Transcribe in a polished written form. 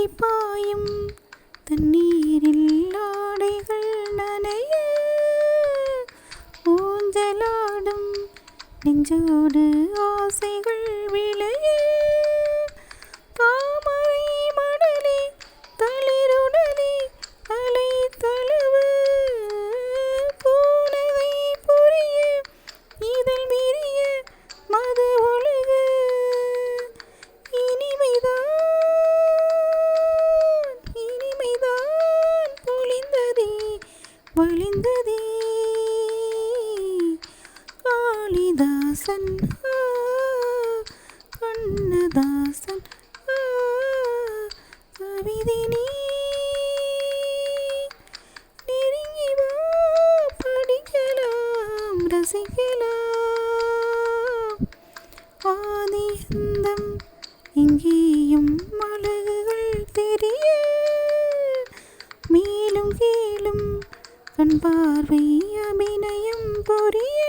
ஓடிப்பாயும் தண்ணீரில் ஆடைகள் நனைய ஊஞ்சலாடும் நெஞ்சோடு ஆசைகள் விளைய தாமரை மணலே தளிருடலே அலை தழுவ பூனகை புரிய இதழ் விரிய மது ஒழுக இனிமைதான் பொழிந்ததே வழிந்ததே காளிதாசன் கண்ணதாசன் கவிதை நீ நெருங்கி வா படிக்கலாம் ரசிக்கலாம் ஆதி அந்தம் எங்கேயும் அழகுகள் தெரிய மேலும் கீழும் கண் பார்வை அபிநயம் புரிய